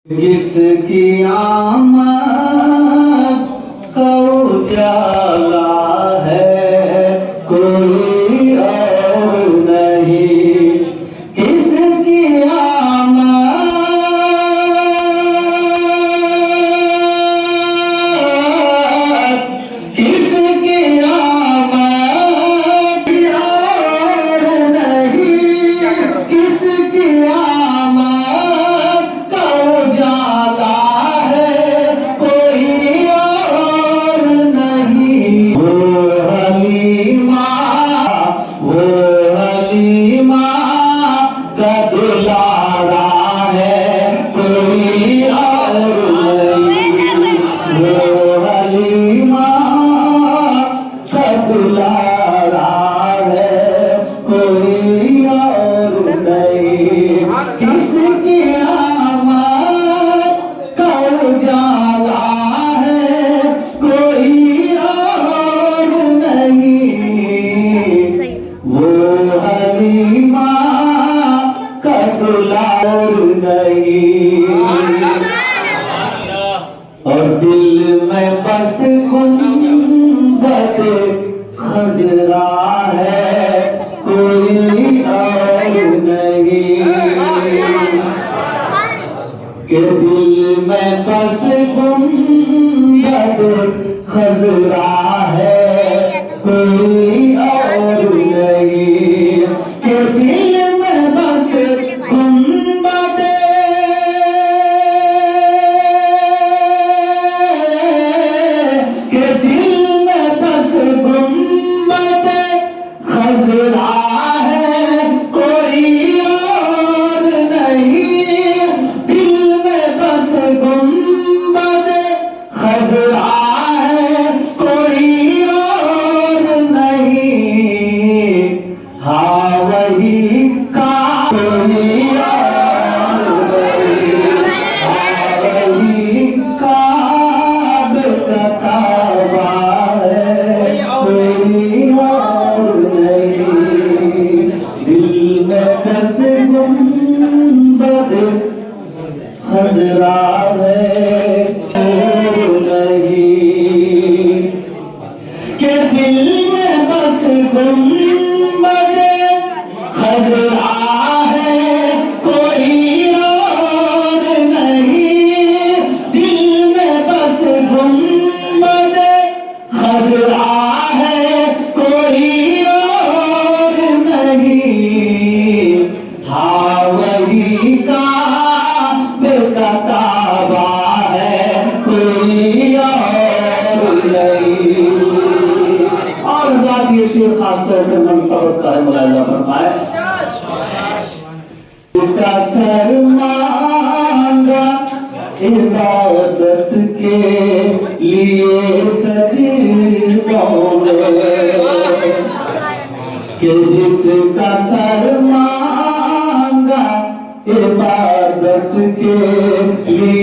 किसकी आमद का उजाला है, कोई और नहीं। किसकी आमद, किसकी आमद और नहीं। किसकी आमद का उजाला है, कोई और नहीं। वो हलीमा का दुलारा है, कोई और नहीं। वो हलीमा का दुलारा है, कोई और नहीं। किसकी आमद का उजाला है, कोई और नहीं। वो हलीमा का दुलारा नहीं। और दिल में बस गुंबद खजरा है, कोई और नहीं। के दिल में बस गुंबद खजरा है, कोई और नहीं। के दिल में बस गुंबद, के दिल में बस गुंबद खजरा है, कोई और नहीं। दिल में बस गुंबद खजरा है, कोई और नहीं। हाँ वही का कोई और नहीं। हाँ वही काबे का काबा है, कोई और नहीं। दिल में बस गुंबद खजरा है, और नहीं। के दिल में बस गुंबद खजरा है, कोई और नहीं। दिल में बस गुंबद खजरा है, कोई और नहीं। हाँ वही काबे का काबा है, कोई और नहीं। और ये शेर खास तौर पर मनता है, मुलायजा फरमाए। का सर मांगा इबादत के लिए सजदों में, कि जिसका सर मांगा इबादत के लिए